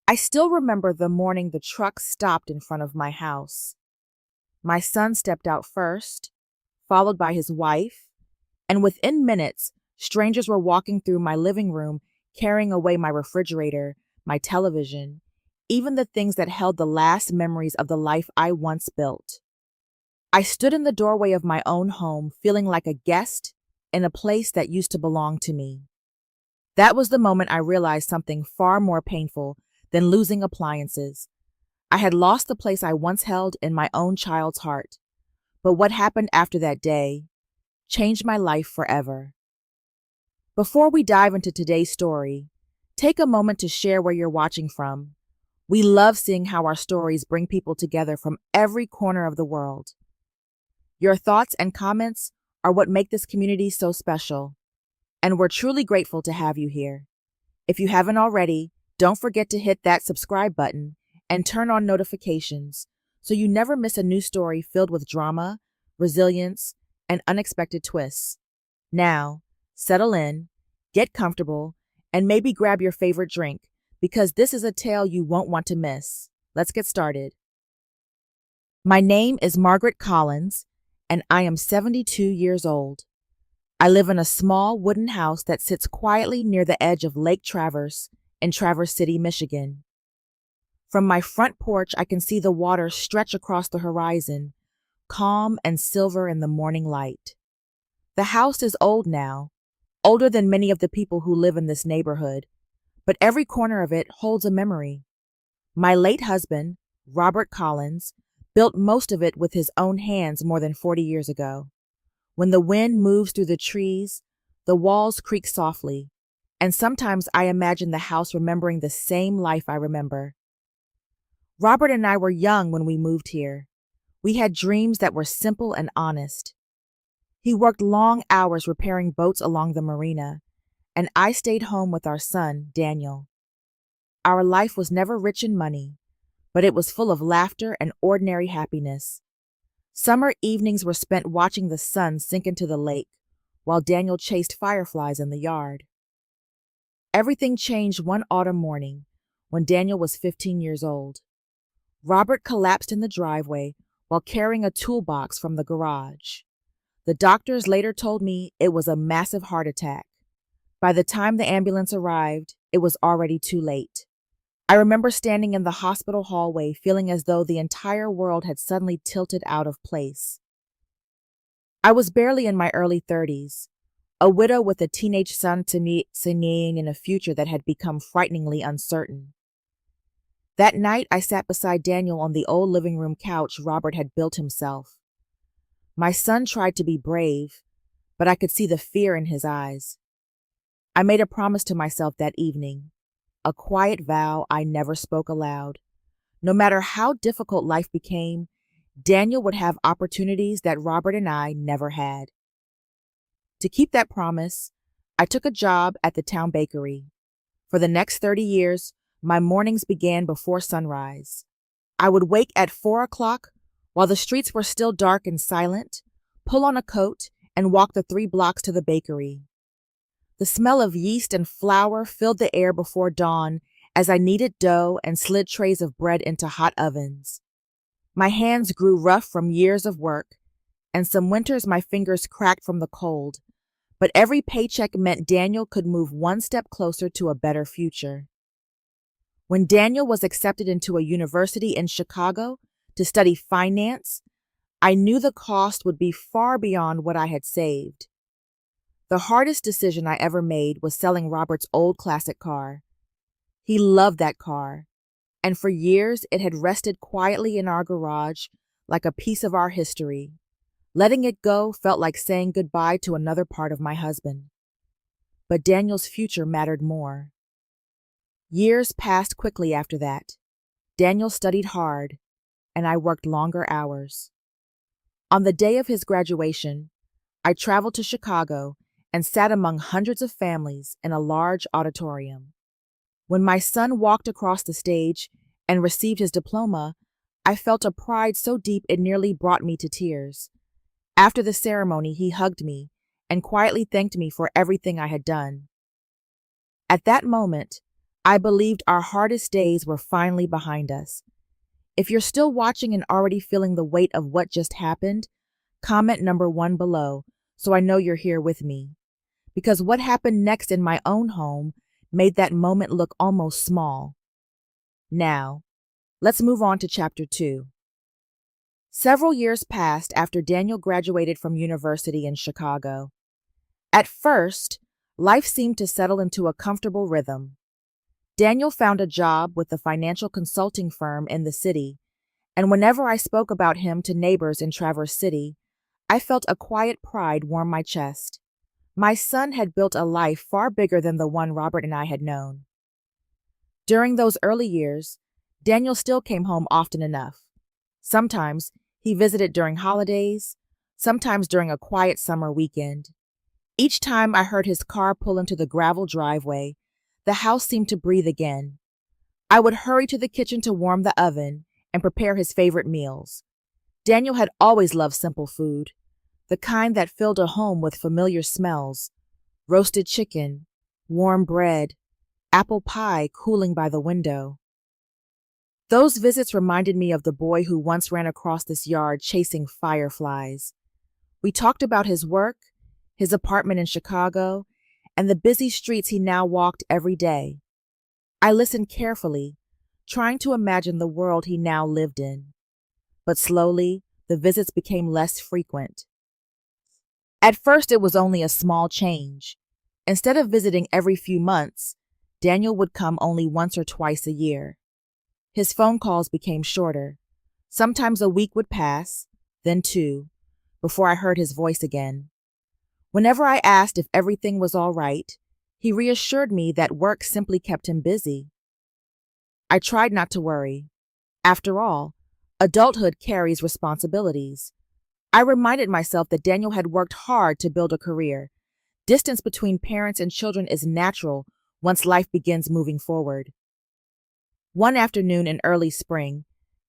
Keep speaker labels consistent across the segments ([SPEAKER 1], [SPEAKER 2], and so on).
[SPEAKER 1] I still remember the morning the truck stopped in front of my house. My son stepped out first, followed by his wife, and within minutes, strangers were walking through my living room carrying away my refrigerator, my television, even the things that held the last memories of the life I once built. I stood in the doorway of my own home, feeling like a guest in a place that used to belong to me. That was the moment I realized something far more painful than losing appliances. I had lost the place I once held in my own child's heart. But what happened after that day changed my life forever. Before we dive into today's story, take a moment to share where you're watching from. We love seeing how our stories bring people together from every corner of the world. Your thoughts and comments are what make this community so special, and we're truly grateful to have you here. If you haven't already, don't forget to hit that subscribe button and turn on notifications so you never miss a new story filled with drama, resilience, and unexpected twists. Now, settle in, get comfortable, and maybe grab your favorite drink because this is a tale you won't want to miss. Let's get started. My name is Margaret Collins, and I am 72 years old. I live in a small wooden house that sits quietly near the edge of Lake Traverse in Traverse City, Michigan. From my front porch, I can see the water stretch across the horizon, calm and silver in the morning light. The house is old now, older than many of the people who live in this neighborhood, but every corner of it holds a memory. My late husband, Robert Collins, built most of it with his own hands more than 40 years ago. When the wind moves through the trees, the walls creak softly, and sometimes I imagine the house remembering the same life I remember. Robert and I were young when we moved here. We had dreams that were simple and honest. He worked long hours repairing boats along the marina, and I stayed home with our son, Daniel. Our life was never rich in money, but it was full of laughter and ordinary happiness. Summer evenings were spent watching the sun sink into the lake, while Daniel chased fireflies in the yard. Everything changed one autumn morning when Daniel was 15 years old. Robert collapsed in the driveway while carrying a toolbox from the garage. The doctors later told me it was a massive heart attack. By the time the ambulance arrived, it was already too late. I remember standing in the hospital hallway feeling as though the entire world had suddenly tilted out of place. I was barely in my early 30s, a widow with a teenage son singing in a future that had become frighteningly uncertain. That night, I sat beside Daniel on the old living room couch Robert had built himself. My son tried to be brave, but I could see the fear in his eyes. I made a promise to myself that evening, a quiet vow I never spoke aloud. No matter how difficult life became, Daniel would have opportunities that Robert and I never had. To keep that promise, I took a job at the town bakery. For the next 30 years, my mornings began before sunrise. I would wake at 4 o'clock while the streets were still dark and silent, pull on a coat, and walk the 3 blocks to the bakery. The smell of yeast and flour filled the air before dawn as I kneaded dough and slid trays of bread into hot ovens. My hands grew rough from years of work, and some winters my fingers cracked from the cold, but every paycheck meant Daniel could move one step closer to a better future. When Daniel was accepted into a university in Chicago to study finance, I knew the cost would be far beyond what I had saved. The hardest decision I ever made was selling Robert's old classic car. He loved that car, and for years it had rested quietly in our garage like a piece of our history. Letting it go felt like saying goodbye to another part of my husband. But Daniel's future mattered more. Years passed quickly after that. Daniel studied hard, and I worked longer hours. On the day of his graduation, I traveled to Chicago and sat among hundreds of families in a large auditorium. When my son walked across the stage and received his diploma, I felt a pride so deep it nearly brought me to tears. After the ceremony, he hugged me and quietly thanked me for everything I had done. At that moment, I believed our hardest days were finally behind us. If you're still watching and already feeling the weight of what just happened, comment number 1 below so I know you're here with me. Because what happened next in my own home made that moment look almost small. Now, let's move on to chapter 2. Several years passed after Daniel graduated from university in Chicago. At first, life seemed to settle into a comfortable rhythm. Daniel found a job with a financial consulting firm in the city, and whenever I spoke about him to neighbors in Traverse City, I felt a quiet pride warm my chest. My son had built a life far bigger than the one Robert and I had known. During those early years, Daniel still came home often enough. Sometimes he visited during holidays, sometimes during a quiet summer weekend. Each time I heard his car pull into the gravel driveway, the house seemed to breathe again. I would hurry to the kitchen to warm the oven and prepare his favorite meals. Daniel had always loved simple food, the kind that filled a home with familiar smells: roasted chicken, warm bread, apple pie cooling by the window. Those visits reminded me of the boy who once ran across this yard chasing fireflies. We talked about his work, his apartment in Chicago, and the busy streets he now walked every day. I listened carefully, trying to imagine the world he now lived in. But slowly, the visits became less frequent. At first, it was only a small change. Instead of visiting every few months, Daniel would come only once or twice a year. His phone calls became shorter. Sometimes a week would pass, then 2, before I heard his voice again. Whenever I asked if everything was all right, he reassured me that work simply kept him busy. I tried not to worry. After all, adulthood carries responsibilities. I reminded myself that Daniel had worked hard to build a career. Distance between parents and children is natural once life begins moving forward. One afternoon in early spring,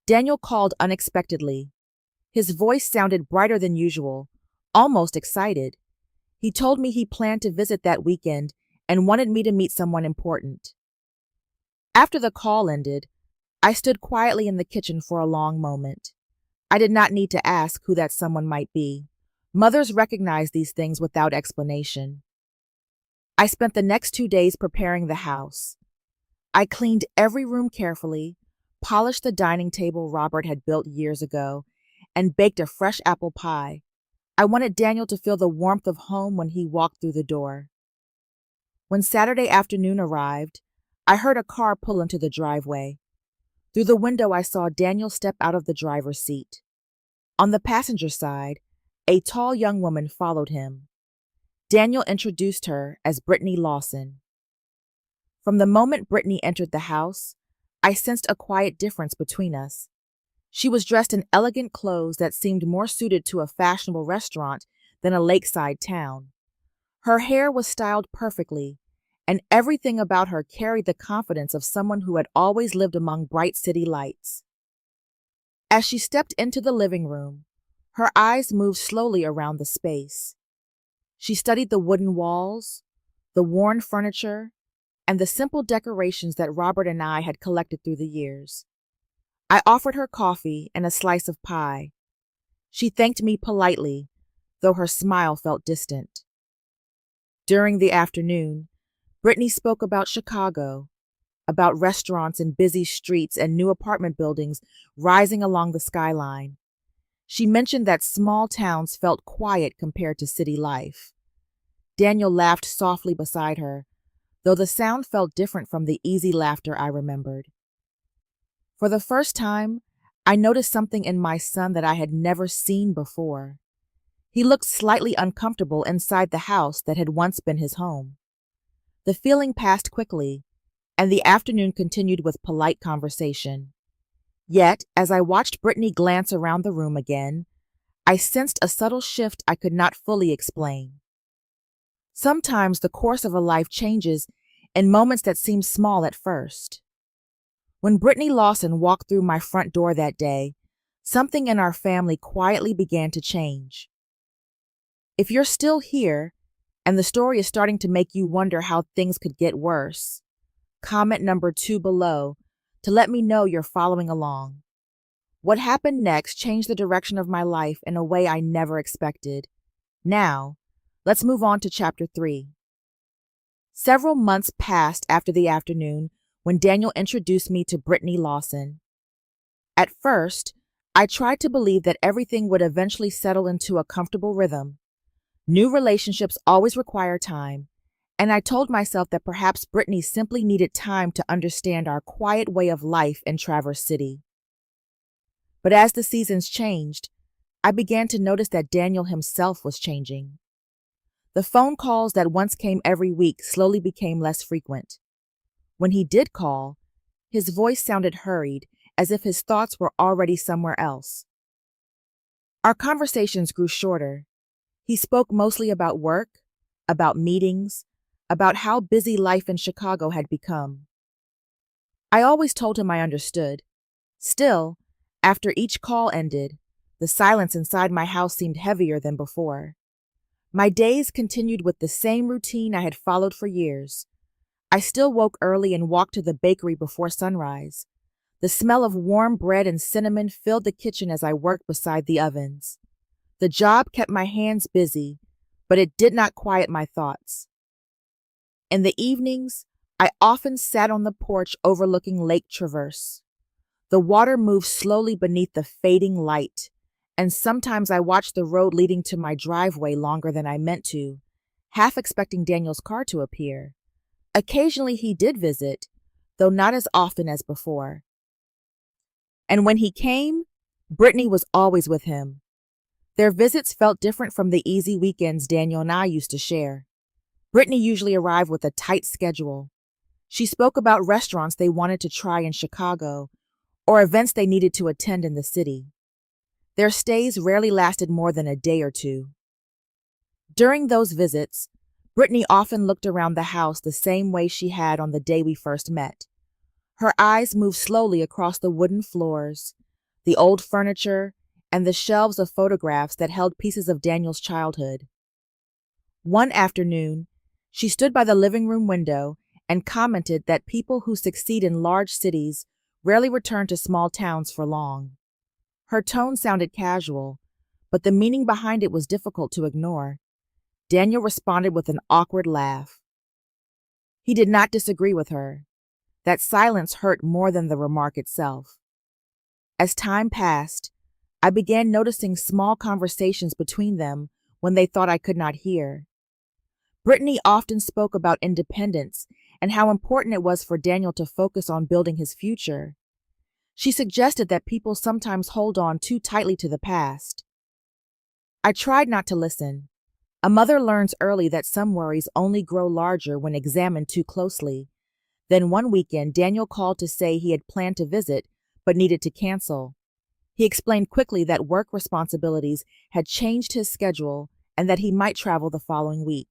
[SPEAKER 1] Daniel called unexpectedly. His voice sounded brighter than usual, almost excited. He told me he planned to visit that weekend and wanted me to meet someone important. After the call ended, I stood quietly in the kitchen for a long moment. I did not need to ask who that someone might be. Mothers recognize these things without explanation. I spent the next 2 days preparing the house. I cleaned every room carefully, polished the dining table Robert had built years ago, and baked a fresh apple pie. I wanted Daniel to feel the warmth of home when he walked through the door. When Saturday afternoon arrived, I heard a car pull into the driveway. Through the window, I saw Daniel step out of the driver's seat. On the passenger side, a tall young woman followed him. Daniel introduced her as Brittany Lawson. From the moment Brittany entered the house, I sensed a quiet difference between us. She was dressed in elegant clothes that seemed more suited to a fashionable restaurant than a lakeside town. Her hair was styled perfectly, and everything about her carried the confidence of someone who had always lived among bright city lights. As she stepped into the living room, her eyes moved slowly around the space. She studied the wooden walls, the worn furniture, and the simple decorations that Robert and I had collected through the years. I offered her coffee and a slice of pie. She thanked me politely, though her smile felt distant. During the afternoon, Brittany spoke about Chicago, about restaurants and busy streets and new apartment buildings rising along the skyline. She mentioned that small towns felt quiet compared to city life. Daniel laughed softly beside her, though the sound felt different from the easy laughter I remembered. For the first time, I noticed something in my son that I had never seen before. He looked slightly uncomfortable inside the house that had once been his home. The feeling passed quickly, and the afternoon continued with polite conversation. Yet, as I watched Brittany glance around the room again, I sensed a subtle shift I could not fully explain. Sometimes the course of a life changes in moments that seem small at first. When Brittany Lawson walked through my front door that day, something in our family quietly began to change. If you're still here, and the story is starting to make you wonder how things could get worse, Comment number 2 below to let me know you're following along. What happened next changed the direction of my life in a way I never expected. Now, let's move on to chapter 3. Several months passed after the afternoon when Daniel introduced me to Brittany Lawson. At first, I tried to believe that everything would eventually settle into a comfortable rhythm. New relationships always require time, and I told myself that perhaps Brittany simply needed time to understand our quiet way of life in Traverse City. But as the seasons changed, I began to notice that Daniel himself was changing. The phone calls that once came every week slowly became less frequent. When he did call, his voice sounded hurried, as if his thoughts were already somewhere else. Our conversations grew shorter. He spoke mostly about work, about meetings, about how busy life in Chicago had become. I always told him I understood. Still, after each call ended, the silence inside my house seemed heavier than before. My days continued with the same routine I had followed for years. I still woke early and walked to the bakery before sunrise. The smell of warm bread and cinnamon filled the kitchen as I worked beside the ovens. The job kept my hands busy, but it did not quiet my thoughts. In the evenings, I often sat on the porch overlooking Lake Traverse. The water moved slowly beneath the fading light, and sometimes I watched the road leading to my driveway longer than I meant to, half expecting Daniel's car to appear. Occasionally he did visit, though not as often as before. And when he came, Brittany was always with him. Their visits felt different from the easy weekends Daniel and I used to share. Brittany usually arrived with a tight schedule. She spoke about restaurants they wanted to try in Chicago or events they needed to attend in the city. Their stays rarely lasted more than a day or two. During those visits, Brittany often looked around the house the same way she had on the day we first met. Her eyes moved slowly across the wooden floors, the old furniture, and the shelves of photographs that held pieces of Daniel's childhood. One afternoon, she stood by the living room window and commented that people who succeed in large cities rarely return to small towns for long. Her tone sounded casual, but the meaning behind it was difficult to ignore. Daniel responded with an awkward laugh. He did not disagree with her. That silence hurt more than the remark itself. As time passed, I began noticing small conversations between them when they thought I could not hear. Brittany often spoke about independence and how important it was for Daniel to focus on building his future. She suggested that people sometimes hold on too tightly to the past. I tried not to listen. A mother learns early that some worries only grow larger when examined too closely. Then one weekend, Daniel called to say he had planned to visit but needed to cancel. He explained quickly that work responsibilities had changed his schedule and that he might travel the following week.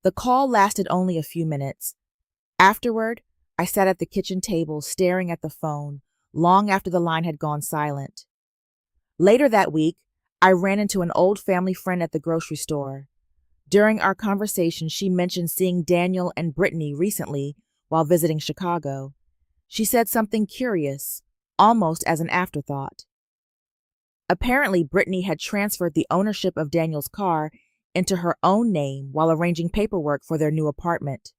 [SPEAKER 1] The call lasted only a few minutes. Afterward, I sat at the kitchen table staring at the phone long after the line had gone silent. Later that week, I ran into an old family friend at the grocery store. During our conversation, she mentioned seeing Daniel and Brittany recently while visiting Chicago. She said something curious, almost as an afterthought. Apparently, Brittany had transferred the ownership of Daniel's car into her own name while arranging paperwork for their new apartment.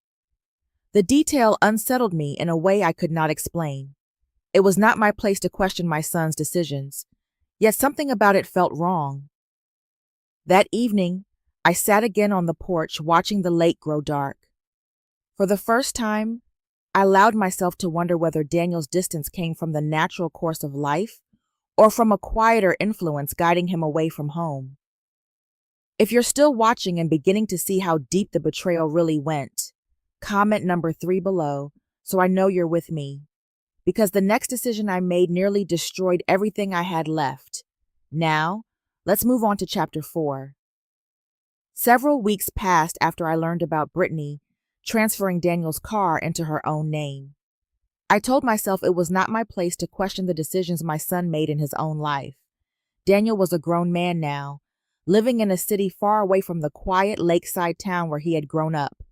[SPEAKER 1] The detail unsettled me in a way I could not explain. It was not my place to question my son's decisions, yet something about it felt wrong. That evening, I sat again on the porch watching the lake grow dark. For the first time, I allowed myself to wonder whether Daniel's distance came from the natural course of life or from a quieter influence guiding him away from home. If you're still watching and beginning to see how deep the betrayal really went, comment number 3 below so I know you're with me. Because the next decision I made nearly destroyed everything I had left. Now, let's move on to chapter 4. Several weeks passed after I learned about Brittany transferring Daniel's car into her own name. I told myself it was not my place to question the decisions my son made in his own life. Daniel was a grown man now, living in a city far away from the quiet lakeside town where he had grown up.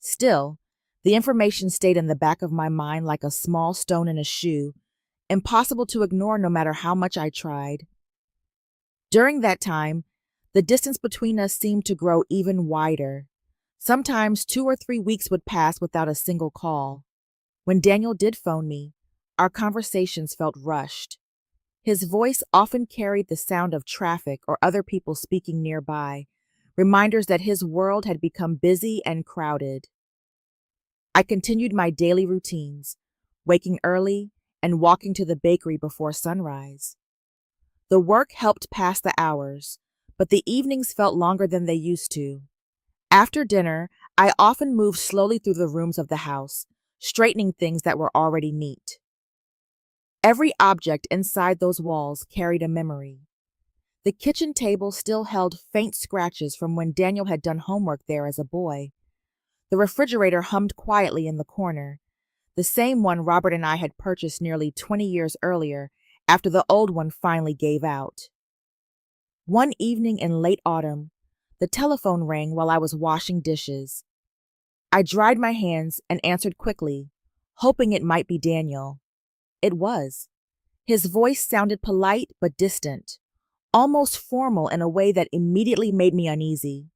[SPEAKER 1] Still, The information stayed in the back of my mind like a small stone in a shoe, impossible to ignore no matter how much I tried. During that time, the distance between us seemed to grow even wider. Sometimes 2 or 3 weeks would pass without a single call. When Daniel did phone me, our conversations felt rushed. His voice often carried the sound of traffic or other people speaking nearby, reminders that his world had become busy and crowded. I continued my daily routines, waking early and walking to the bakery before sunrise. The work helped pass the hours, but the evenings felt longer than they used to. After dinner, I often moved slowly through the rooms of the house, straightening things that were already neat. Every object inside those walls carried a memory. The kitchen table still held faint scratches from when Daniel had done homework there as a boy. The refrigerator hummed quietly in the corner, the same one Robert and I had purchased nearly 20 years earlier after the old one finally gave out. One evening in late autumn, the telephone rang while I was washing dishes. I dried my hands and answered quickly, hoping it might be Daniel. It was. His voice sounded polite but distant, almost formal in a way that immediately made me uneasy.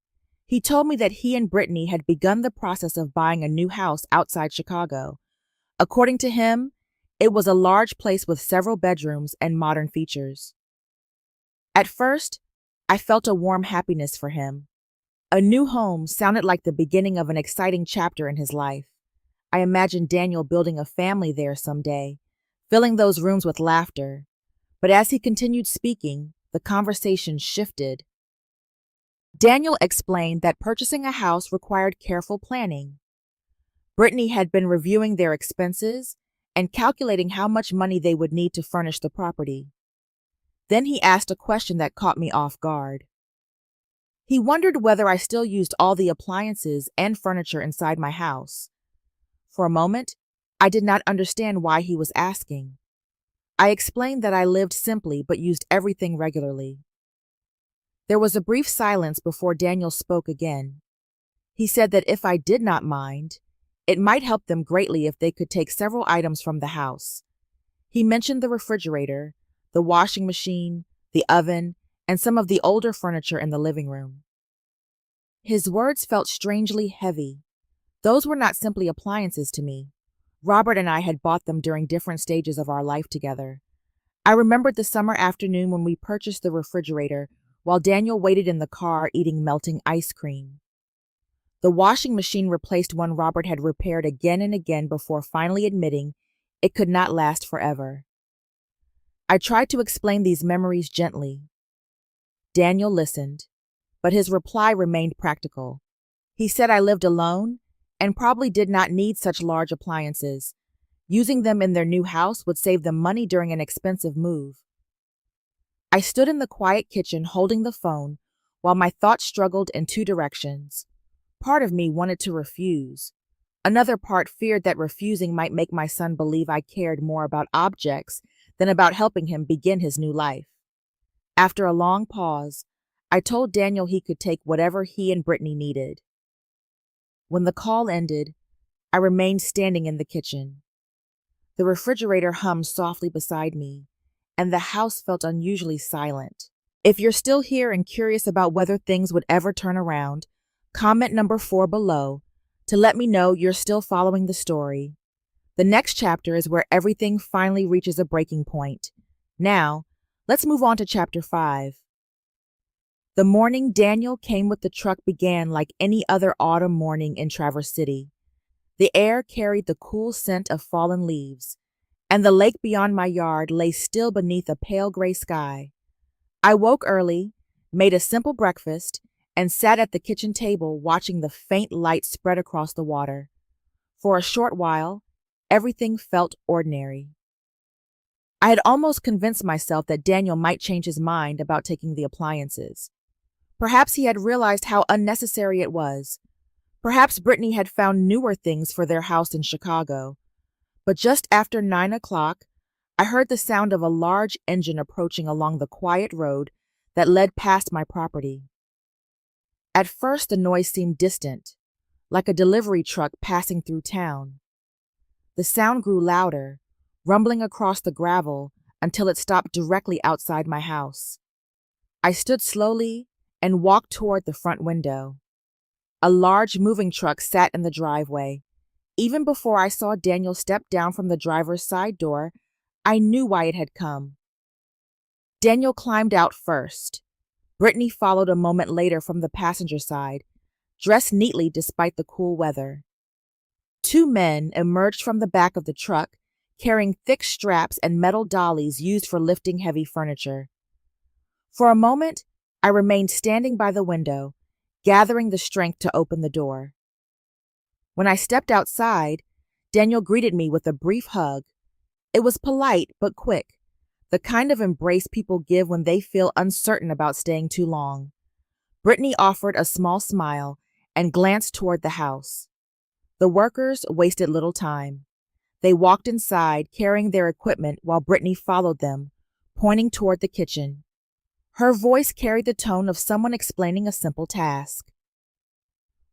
[SPEAKER 1] He told me that he and Brittany had begun the process of buying a new house outside Chicago. According to him, it was a large place with several bedrooms and modern features. At first, I felt a warm happiness for him. A new home sounded like the beginning of an exciting chapter in his life. I imagined Daniel building a family there someday, filling those rooms with laughter. But as he continued speaking, the conversation shifted. Daniel explained that purchasing a house required careful planning. Brittany had been reviewing their expenses and calculating how much money they would need to furnish the property. Then he asked a question that caught me off guard. He wondered whether I still used all the appliances and furniture inside my house. For a moment, I did not understand why he was asking. I explained that I lived simply but used everything regularly. There was a brief silence before Daniel spoke again. He said that if I did not mind, it might help them greatly if they could take several items from the house. He mentioned the refrigerator, the washing machine, the oven, and some of the older furniture in the living room. His words felt strangely heavy. Those were not simply appliances to me. Robert and I had bought them during different stages of our life together. I remembered the summer afternoon when we purchased the refrigerator while Daniel waited in the car eating melting ice cream. The washing machine replaced one Robert had repaired again and again before finally admitting it could not last forever. I tried to explain these memories gently. Daniel listened, but his reply remained practical. He said I lived alone and probably did not need such large appliances. Using them in their new house would save them money during an expensive move. I stood in the quiet kitchen holding the phone while my thoughts struggled in two directions. Part of me wanted to refuse. Another part feared that refusing might make my son believe I cared more about objects than about helping him begin his new life. After a long pause, I told Daniel he could take whatever he and Brittany needed. When the call ended, I remained standing in the kitchen. The refrigerator hummed softly beside me, and the house felt unusually silent. If you're still here and curious about whether things would ever turn around, comment number 4 below to let me know you're still following the story. The next chapter is where everything finally reaches a breaking point. Now, let's move on to chapter 5. The morning Daniel came with the truck began like any other autumn morning in Traverse City. The air carried the cool scent of fallen leaves, and the lake beyond my yard lay still beneath a pale gray sky. I woke early, made a simple breakfast, and sat at the kitchen table watching the faint light spread across the water. For a short while, everything felt ordinary. I had almost convinced myself that Daniel might change his mind about taking the appliances. Perhaps he had realized how unnecessary it was. Perhaps Brittany had found newer things for their house in Chicago. But just after 9 o'clock, I heard the sound of a large engine approaching along the quiet road that led past my property. At first, the noise seemed distant, like a delivery truck passing through town. The sound grew louder, rumbling across the gravel until it stopped directly outside my house. I stood slowly and walked toward the front window. A large moving truck sat in the driveway. Even before I saw Daniel step down from the driver's side door, I knew why it had come. Daniel climbed out first. Brittany followed a moment later from the passenger side, dressed neatly despite the cool weather. Two men emerged from the back of the truck, carrying thick straps and metal dollies used for lifting heavy furniture. For a moment, I remained standing by the window, gathering the strength to open the door. When I stepped outside, Daniel greeted me with a brief hug. It was polite but quick, the kind of embrace people give when they feel uncertain about staying too long. Brittany offered a small smile and glanced toward the house. The workers wasted little time. They walked inside, carrying their equipment while Brittany followed them, pointing toward the kitchen. Her voice carried the tone of someone explaining a simple task.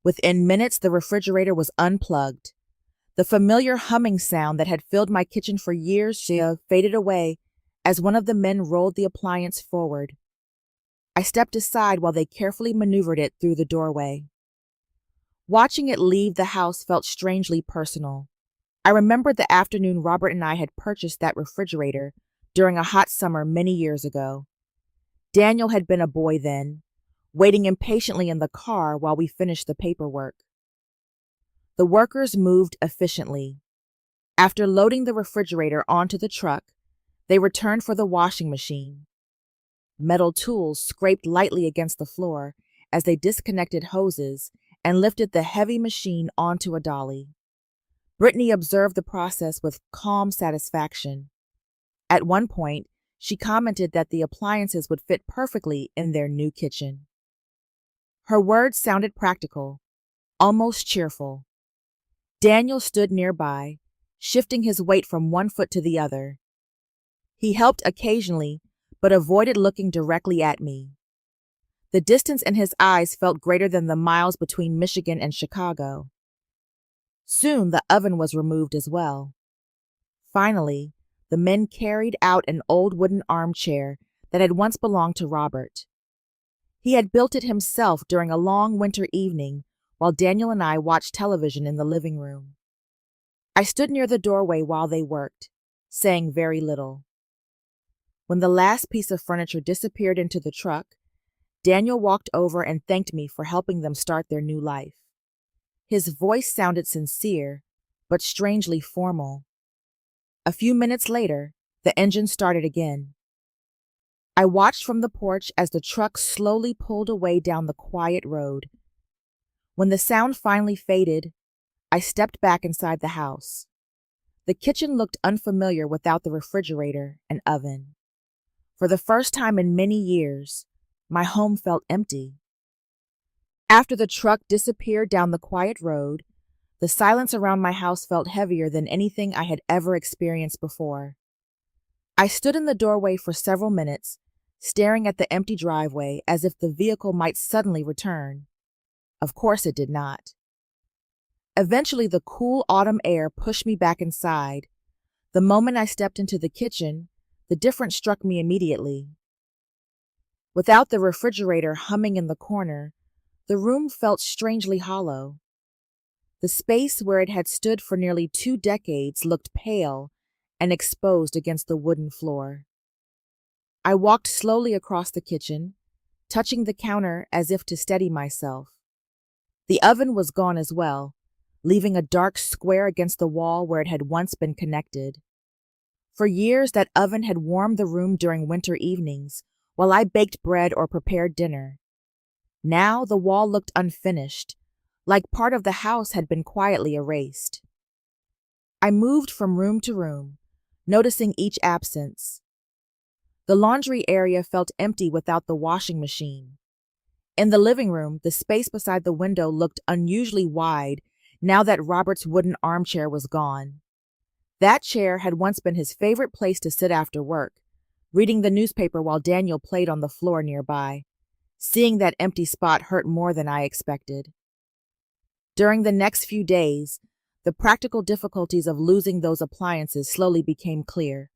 [SPEAKER 1] Within minutes, the refrigerator was unplugged. The familiar humming sound that had filled my kitchen for years faded away as one of the men rolled the appliance forward. I stepped aside while they carefully maneuvered it through the doorway. Watching it leave the house felt strangely personal. I remembered the afternoon Robert and I had purchased that refrigerator during a hot summer many years ago. Daniel had been a boy then, waiting impatiently in the car while we finished the paperwork. The workers moved efficiently. After loading the refrigerator onto the truck, they returned for the washing machine. Metal tools scraped lightly against the floor as they disconnected hoses and lifted the heavy machine onto a dolly. Brittany observed the process with calm satisfaction. At one point, she commented that the appliances would fit perfectly in their new kitchen. Her words sounded practical, almost cheerful. Daniel stood nearby, shifting his weight from one foot to the other. He helped occasionally, but avoided looking directly at me. The distance in his eyes felt greater than the miles between Michigan and Chicago. Soon the oven was removed as well. Finally, the men carried out an old wooden armchair that had once belonged to Robert. He had built it himself during a long winter evening while Daniel and I watched television in the living room. I stood near the doorway while they worked, saying very little. When the last piece of furniture disappeared into the truck, Daniel walked over and thanked me for helping them start their new life. His voice sounded sincere, but strangely formal. A few minutes later, the engine started again. I watched from the porch as the truck slowly pulled away down the quiet road. When the sound finally faded, I stepped back inside the house. The kitchen looked unfamiliar without the refrigerator and oven. For the first time in many years, my home felt empty. After the truck disappeared down the quiet road, the silence around my house felt heavier than anything I had ever experienced before. I stood in the doorway for several minutes, staring at the empty driveway as if the vehicle might suddenly return. Of course it did not. Eventually, the cool autumn air pushed me back inside. The moment I stepped into the kitchen, the difference struck me immediately. Without the refrigerator humming in the corner, the room felt strangely hollow. The space where it had stood for nearly 2 decades looked pale and exposed against the wooden floor. I walked slowly across the kitchen, touching the counter as if to steady myself. The oven was gone as well, leaving a dark square against the wall where it had once been connected. For years, that oven had warmed the room during winter evenings, while I baked bread or prepared dinner. Now the wall looked unfinished, like part of the house had been quietly erased. I moved from room to room, noticing each absence. The laundry area felt empty without the washing machine. In the living room, the space beside the window looked unusually wide now that Robert's wooden armchair was gone. That chair had once been his favorite place to sit after work, reading the newspaper while Daniel played on the floor nearby. Seeing that empty spot hurt more than I expected. During the next few days, the practical difficulties of losing those appliances slowly became clear.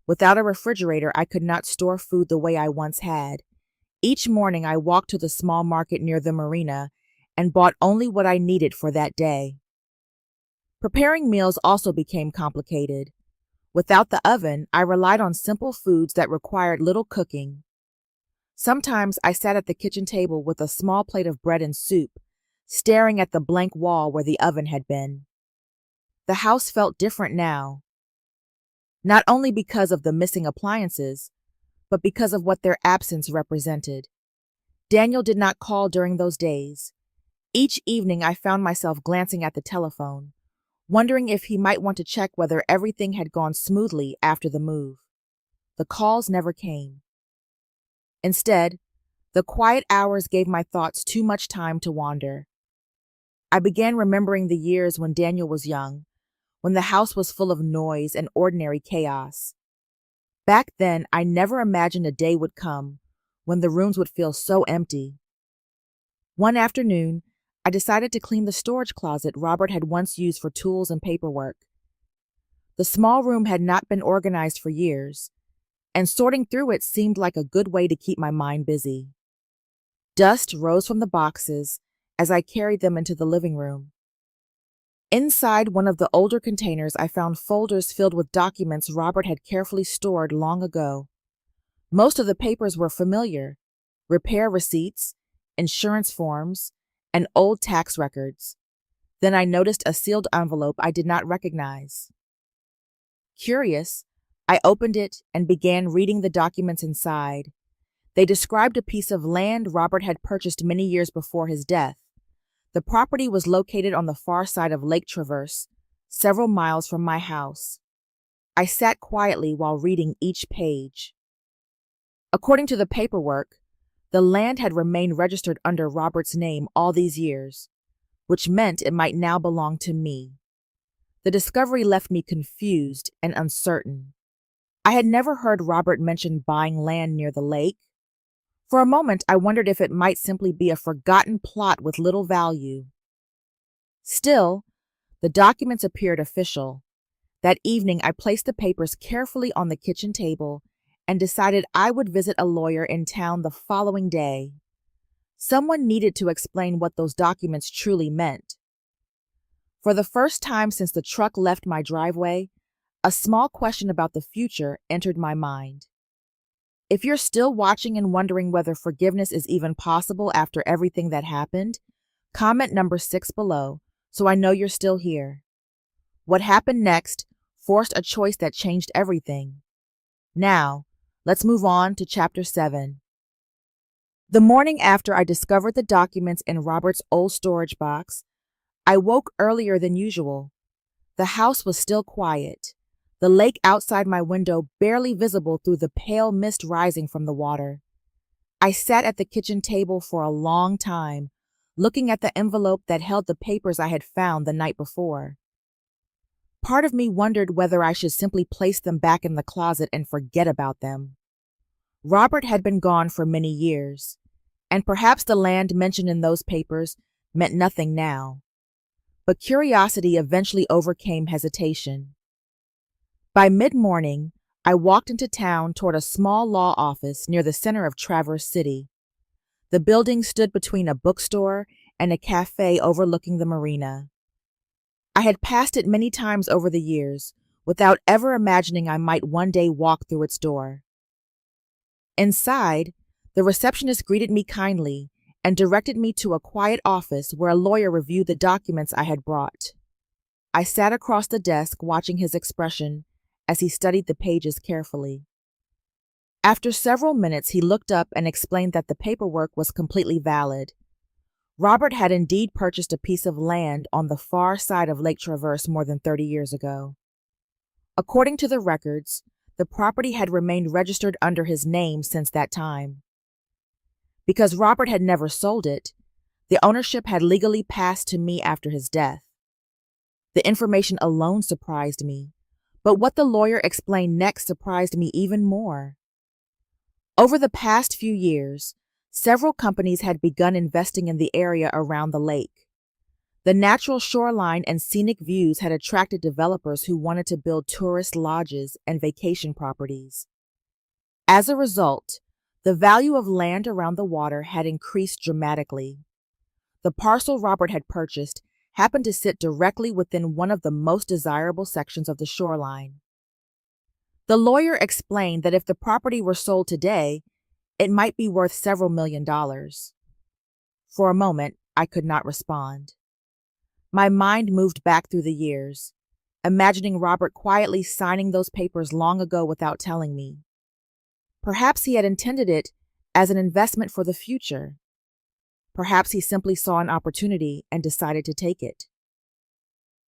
[SPEAKER 1] Without a refrigerator, I could not store food the way I once had. Each morning, I walked to the small market near the marina and bought only what I needed for that day. Preparing meals also became complicated. Without the oven, I relied on simple foods that required little cooking. Sometimes I sat at the kitchen table with a small plate of bread and soup, staring at the blank wall where the oven had been. The house felt different now, not only because of the missing appliances, but because of what their absence represented. Daniel did not call during those days. Each evening I found myself glancing at the telephone, wondering if he might want to check whether everything had gone smoothly after the move. The calls never came. Instead, the quiet hours gave my thoughts too much time to wander. I began remembering the years when Daniel was young, when the house was full of noise and ordinary chaos. Back then, I never imagined a day would come when the rooms would feel so empty. One afternoon, I decided to clean the storage closet Robert had once used for tools and paperwork. The small room had not been organized for years, and sorting through it seemed like a good way to keep my mind busy. Dust rose from the boxes as I carried them into the living room. Inside one of the older containers, I found folders filled with documents Robert had carefully stored long ago. Most of the papers were familiar: repair receipts, insurance forms, and old tax records. Then I noticed a sealed envelope I did not recognize. Curious, I opened it and began reading the documents inside. They described a piece of land Robert had purchased many years before his death. The property was located on the far side of Lake Traverse, several miles from my house. I sat quietly while reading each page. According to the paperwork, the land had remained registered under Robert's name all these years, which meant it might now belong to me. The discovery left me confused and uncertain. I had never heard Robert mention buying land near the lake. For a moment, I wondered if it might simply be a forgotten plot with little value. Still, the documents appeared official. That evening, I placed the papers carefully on the kitchen table and decided I would visit a lawyer in town the following day. Someone needed to explain what those documents truly meant. For the first time since the truck left my driveway, a small question about the future entered my mind. If you're still watching and wondering whether forgiveness is even possible after everything that happened, comment number 6 below so I know you're still here. What happened next forced a choice that changed everything. Now, let's move on to Chapter 7. The morning after I discovered the documents in Robert's old storage box, I woke earlier than usual. The house was still quiet, the lake outside my window barely visible through the pale mist rising from the water. I sat at the kitchen table for a long time, looking at the envelope that held the papers I had found the night before. Part of me wondered whether I should simply place them back in the closet and forget about them. Robert had been gone for many years, and perhaps the land mentioned in those papers meant nothing now. But curiosity eventually overcame hesitation. By mid-morning, I walked into town toward a small law office near the center of Traverse City. The building stood between a bookstore and a cafe overlooking the marina. I had passed it many times over the years, without ever imagining I might one day walk through its door. Inside, the receptionist greeted me kindly and directed me to a quiet office where a lawyer reviewed the documents I had brought. I sat across the desk watching his expression as he studied the pages carefully. After several minutes, he looked up and explained that the paperwork was completely valid. Robert had indeed purchased a piece of land on the far side of Lake Traverse more than 30 years ago. According to the records, the property had remained registered under his name since that time. Because Robert had never sold it, the ownership had legally passed to me after his death. The information alone surprised me, but what the lawyer explained next surprised me even more. Over the past few years, several companies had begun investing in the area around the lake. The natural shoreline and scenic views had attracted developers who wanted to build tourist lodges and vacation properties. As a result, the value of land around the water had increased dramatically. The parcel Robert had purchased happened to sit directly within one of the most desirable sections of the shoreline. The lawyer explained that if the property were sold today, it might be worth several $1,000,000. For a moment, I could not respond. My mind moved back through the years, imagining Robert quietly signing those papers long ago without telling me. Perhaps he had intended it as an investment for the future. Perhaps he simply saw an opportunity and decided to take it.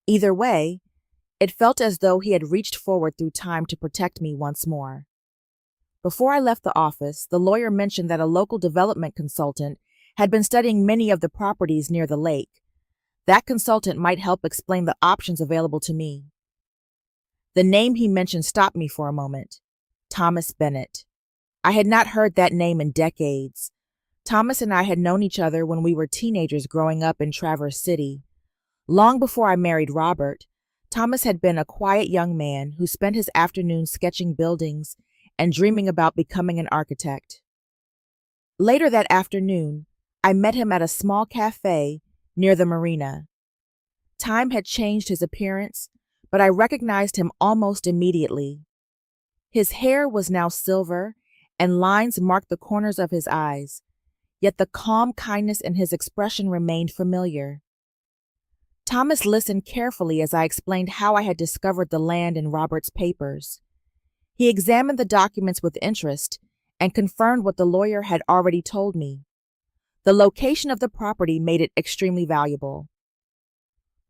[SPEAKER 1] Either way, it felt as though he had reached forward through time to protect me once more. Before I left the office, the lawyer mentioned that a local development consultant had been studying many of the properties near the lake. That consultant might help explain the options available to me. The name he mentioned stopped me for a moment. Thomas Bennett. I had not heard that name in decades. Thomas and I had known each other when we were teenagers growing up in Traverse City. Long before I married Robert, Thomas had been a quiet young man who spent his afternoons sketching buildings and dreaming about becoming an architect. Later that afternoon, I met him at a small cafe near the marina. Time had changed his appearance, but I recognized him almost immediately. His hair was now silver, and lines marked the corners of his eyes, yet the calm kindness in his expression remained familiar. Thomas listened carefully as I explained how I had discovered the land in Robert's papers. He examined the documents with interest and confirmed what the lawyer had already told me. The location of the property made it extremely valuable.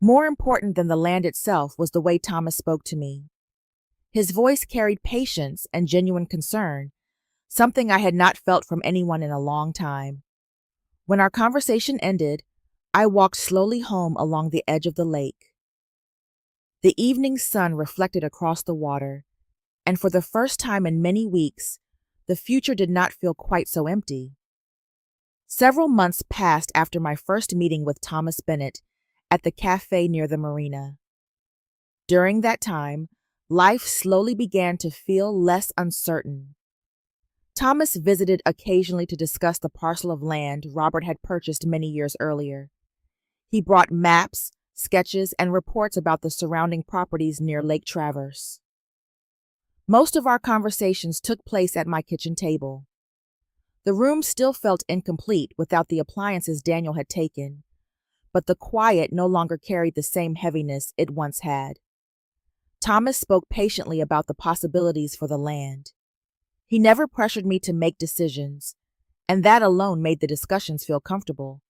[SPEAKER 1] More important than the land itself was the way Thomas spoke to me. His voice carried patience and genuine concern, something I had not felt from anyone in a long time. When our conversation ended, I walked slowly home along the edge of the lake. The evening sun reflected across the water, and for the first time in many weeks, the future did not feel quite so empty. Several months passed after my first meeting with Thomas Bennett at the cafe near the marina. During that time, life slowly began to feel less uncertain. Thomas visited occasionally to discuss the parcel of land Robert had purchased many years earlier. He brought maps, sketches, and reports about the surrounding properties near Lake Traverse. Most of our conversations took place at my kitchen table. The room still felt incomplete without the appliances Daniel had taken, but the quiet no longer carried the same heaviness it once had. Thomas spoke patiently about the possibilities for the land. He never pressured me to make decisions, and that alone made the discussions feel comfortable.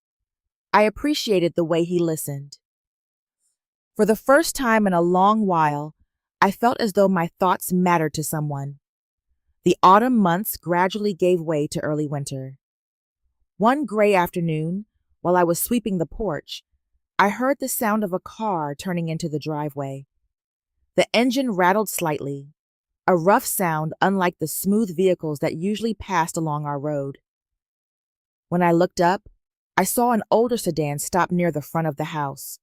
[SPEAKER 1] I appreciated the way he listened. For the first time in a long while, I felt as though my thoughts mattered to someone. The autumn months gradually gave way to early winter. One gray afternoon, while I was sweeping the porch, I heard the sound of a car turning into the driveway. The engine rattled slightly, a rough sound unlike the smooth vehicles that usually passed along our road. When I looked up, I saw an older sedan stop near the front of the house.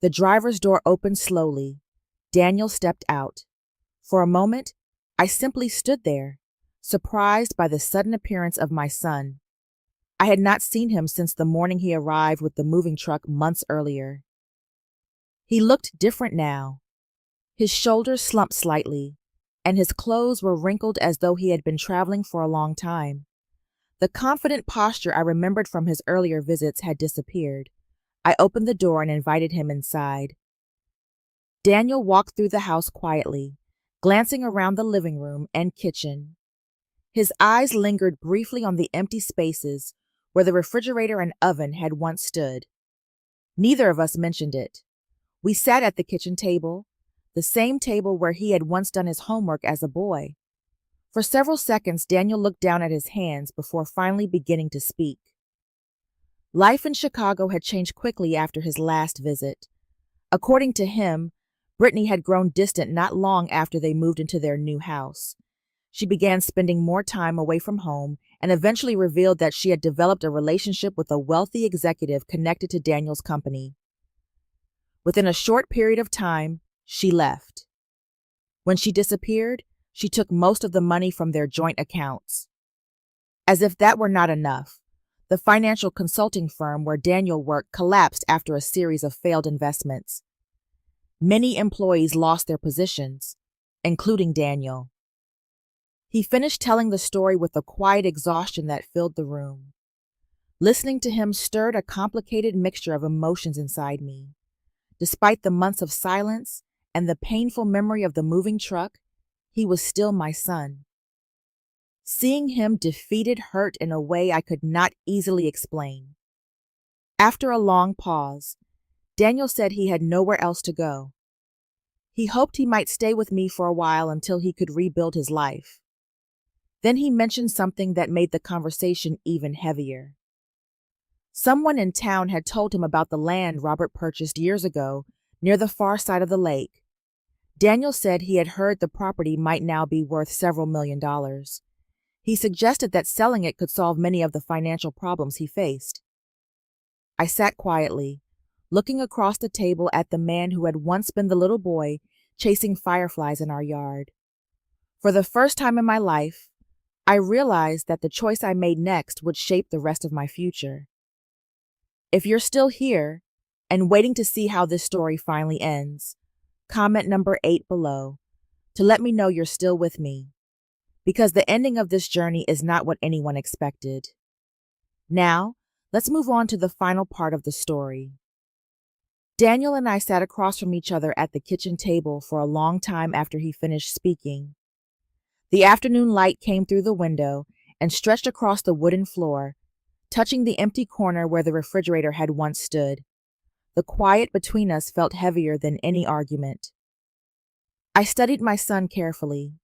[SPEAKER 1] The driver's door opened slowly. Daniel stepped out. For a moment, I simply stood there, surprised by the sudden appearance of my son. I had not seen him since the morning he arrived with the moving truck months earlier. He looked different now. His shoulders slumped slightly, and his clothes were wrinkled as though he had been traveling for a long time. The confident posture I remembered from his earlier visits had disappeared. I opened the door and invited him inside. Daniel walked through the house quietly, glancing around the living room and kitchen. His eyes lingered briefly on the empty spaces where the refrigerator and oven had once stood. Neither of us mentioned it. We sat at the kitchen table, the same table where he had once done his homework as a boy. For several seconds, Daniel looked down at his hands before finally beginning to speak. Life in Chicago had changed quickly after his last visit. According to him, Brittany had grown distant not long after they moved into their new house. She began spending more time away from home and eventually revealed that she had developed a relationship with a wealthy executive connected to Daniel's company. Within a short period of time, she left. When she disappeared, she took most of the money from their joint accounts. As if that were not enough, the financial consulting firm where Daniel worked collapsed after a series of failed investments. Many employees lost their positions, including Daniel. He finished telling the story with a quiet exhaustion that filled the room. Listening to him stirred a complicated mixture of emotions inside me. Despite the months of silence and the painful memory of the moving truck, he was still my son. Seeing him defeated hurt in a way I could not easily explain. After a long pause, Daniel said he had nowhere else to go. He hoped he might stay with me for a while until he could rebuild his life. Then he mentioned something that made the conversation even heavier. Someone in town had told him about the land Robert purchased years ago near the far side of the lake. Daniel said he had heard the property might now be worth several $1,000,000. He suggested that selling it could solve many of the financial problems he faced. I sat quietly, looking across the table at the man who had once been the little boy chasing fireflies in our yard. For the first time in my life, I realized that the choice I made next would shape the rest of my future. If you're still here and waiting to see how this story finally ends, comment number 8 below to let me know you're still with me, because the ending of this journey is not what anyone expected. Now, let's move on to the final part of the story. Daniel and I sat across from each other at the kitchen table for a long time after he finished speaking. The afternoon light came through the window and stretched across the wooden floor, touching the empty corner where the refrigerator had once stood. The quiet between us felt heavier than any argument. I studied my son carefully.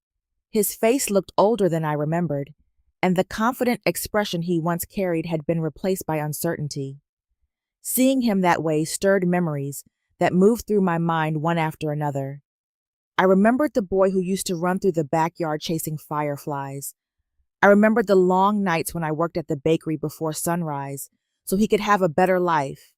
[SPEAKER 1] His face looked older than I remembered, and the confident expression he once carried had been replaced by uncertainty. Seeing him that way stirred memories that moved through my mind one after another. I remembered the boy who used to run through the backyard chasing fireflies. I remembered the long nights when I worked at the bakery before sunrise so he could have a better life.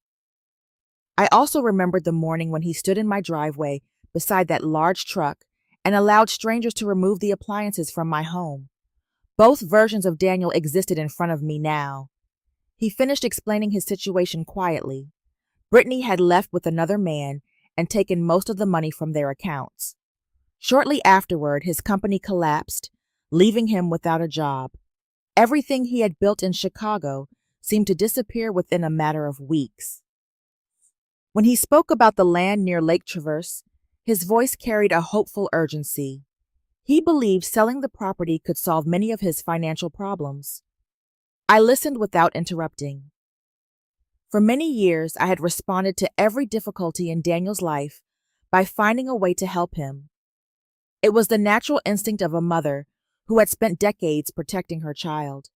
[SPEAKER 1] I also remembered the morning when he stood in my driveway beside that large truck and allowed strangers to remove the appliances from my home. Both versions of Daniel existed in front of me now. He finished explaining his situation quietly. Brittany had left with another man and taken most of the money from their accounts. Shortly afterward, his company collapsed, leaving him without a job. Everything he had built in Chicago seemed to disappear within a matter of weeks. When he spoke about the land near Lake Traverse, his voice carried a hopeful urgency. He believed selling the property could solve many of his financial problems. I listened without interrupting. For many years, I had responded to every difficulty in Daniel's life by finding a way to help him. It was the natural instinct of a mother who had spent decades protecting her child.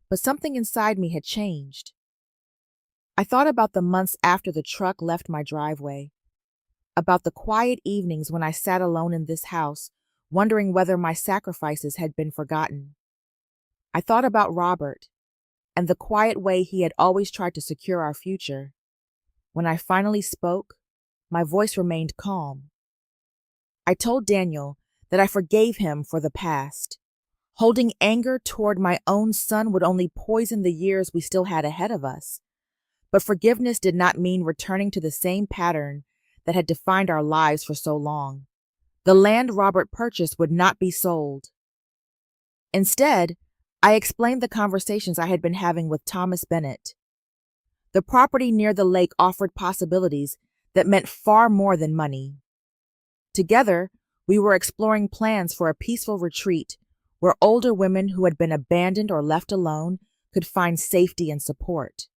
[SPEAKER 1] But something inside me had changed. I thought about the months after the truck left my driveway, about the quiet evenings when I sat alone in this house, wondering whether my sacrifices had been forgotten. I thought about Robert and the quiet way he had always tried to secure our future. When I finally spoke, my voice remained calm. I told Daniel that I forgave him for the past. Holding anger toward my own son would only poison the years we still had ahead of us. But forgiveness did not mean returning to the same pattern that had defined our lives for so long. The land Robert purchased would not be sold. Instead, I explained the conversations I had been having with Thomas Bennett. The property near the lake offered possibilities that meant far more than money. Together, we were exploring plans for a peaceful retreat where older women who had been abandoned or left alone could find safety and support.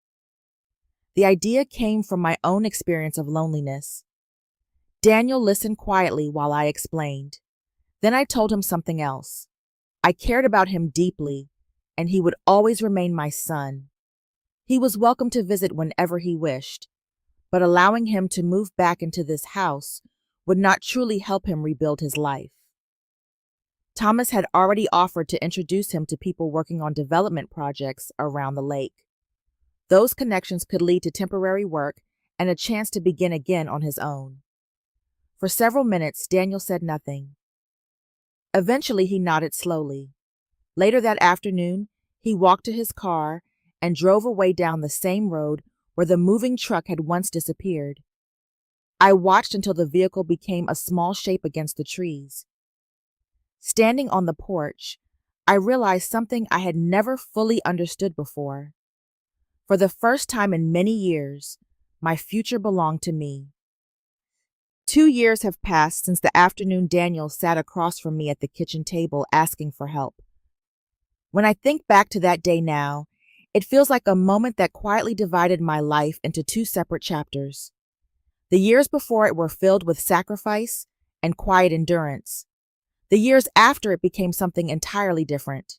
[SPEAKER 1] The idea came from my own experience of loneliness. Daniel listened quietly while I explained. Then I told him something else. I cared about him deeply, and he would always remain my son. He was welcome to visit whenever he wished, but allowing him to move back into this house would not truly help him rebuild his life. Thomas had already offered to introduce him to people working on development projects around the lake. Those connections could lead to temporary work and a chance to begin again on his own. For several minutes, Daniel said nothing. Eventually, he nodded slowly. Later that afternoon, he walked to his car and drove away down the same road where the moving truck had once disappeared. I watched until the vehicle became a small shape against the trees. Standing on the porch, I realized something I had never fully understood before. For the first time in many years, my future belonged to me. 2 years have passed since the afternoon Daniel sat across from me at the kitchen table asking for help. When I think back to that day now, it feels like a moment that quietly divided my life into 2 separate chapters. The years before it were filled with sacrifice and quiet endurance. The years after it became something entirely different.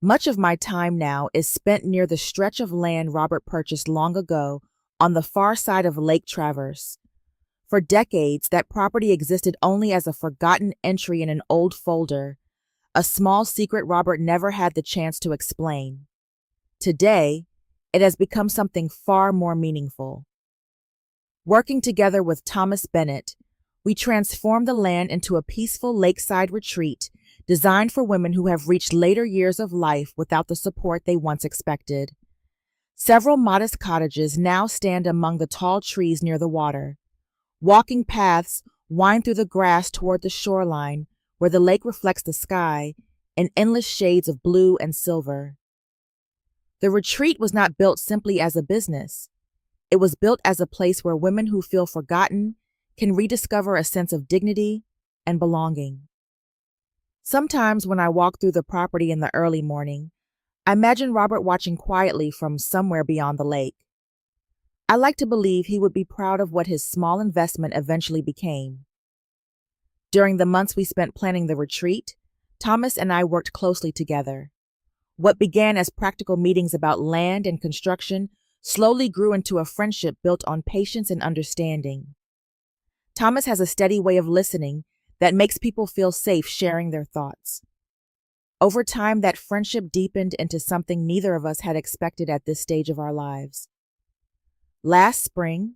[SPEAKER 1] Much of my time now is spent near the stretch of land Robert purchased long ago on the far side of Lake Traverse. For decades, that property existed only as a forgotten entry in an old folder, a small secret Robert never had the chance to explain. Today, it has become something far more meaningful. Working together with Thomas Bennett, we transformed the land into a peaceful lakeside retreat designed for women who have reached later years of life without the support they once expected. Several modest cottages now stand among the tall trees near the water. Walking paths wind through the grass toward the shoreline, where the lake reflects the sky in endless shades of blue and silver. The retreat was not built simply as a business. It was built as a place where women who feel forgotten can rediscover a sense of dignity and belonging. Sometimes when I walk through the property in the early morning, I imagine Robert watching quietly from somewhere beyond the lake. I like to believe he would be proud of what his small investment eventually became. During the months we spent planning the retreat, Thomas and I worked closely together. What began as practical meetings about land and construction slowly grew into a friendship built on patience and understanding. Thomas has a steady way of listening that makes people feel safe sharing their thoughts. Over time, that friendship deepened into something neither of us had expected at this stage of our lives. Last spring,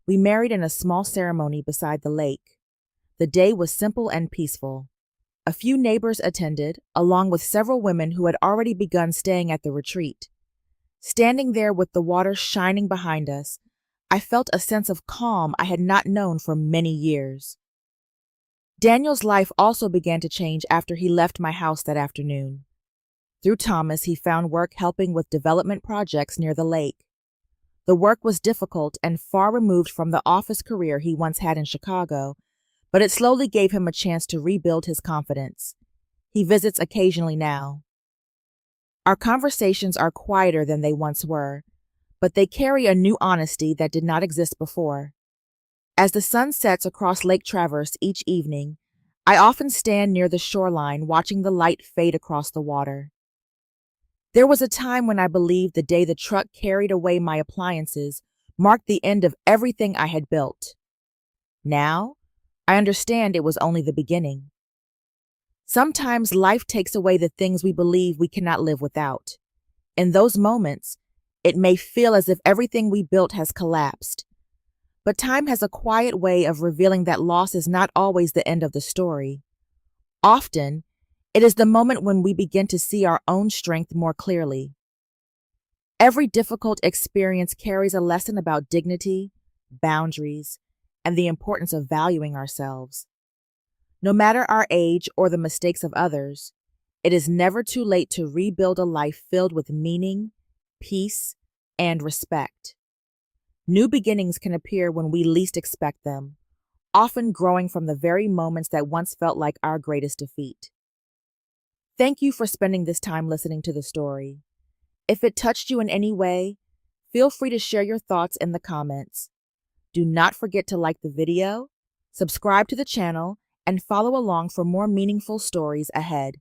[SPEAKER 1] we married in a small ceremony beside the lake. The day was simple and peaceful. A few neighbors attended, along with several women who had already begun staying at the retreat. Standing there with the water shining behind us, I felt a sense of calm I had not known for many years. Daniel's life also began to change after he left my house that afternoon. Through Thomas, he found work helping with development projects near the lake. The work was difficult and far removed from the office career he once had in Chicago, but it slowly gave him a chance to rebuild his confidence. He visits occasionally now. Our conversations are quieter than they once were, but they carry a new honesty that did not exist before. As the sun sets across Lake Traverse each evening, I often stand near the shoreline watching the light fade across the water. There was a time when I believed the day the truck carried away my appliances marked the end of everything I had built. Now, I understand it was only the beginning. Sometimes life takes away the things we believe we cannot live without. In those moments, it may feel as if everything we built has collapsed. But time has a quiet way of revealing that loss is not always the end of the story. Often, it is the moment when we begin to see our own strength more clearly. Every difficult experience carries a lesson about dignity, boundaries, and the importance of valuing ourselves. No matter our age or the mistakes of others, it is never too late to rebuild a life filled with meaning, peace, and respect. New beginnings can appear when we least expect them, often growing from the very moments that once felt like our greatest defeat. Thank you for spending this time listening to the story. If it touched you in any way, feel free to share your thoughts in the comments. Do not forget to like the video, subscribe to the channel, and follow along for more meaningful stories ahead.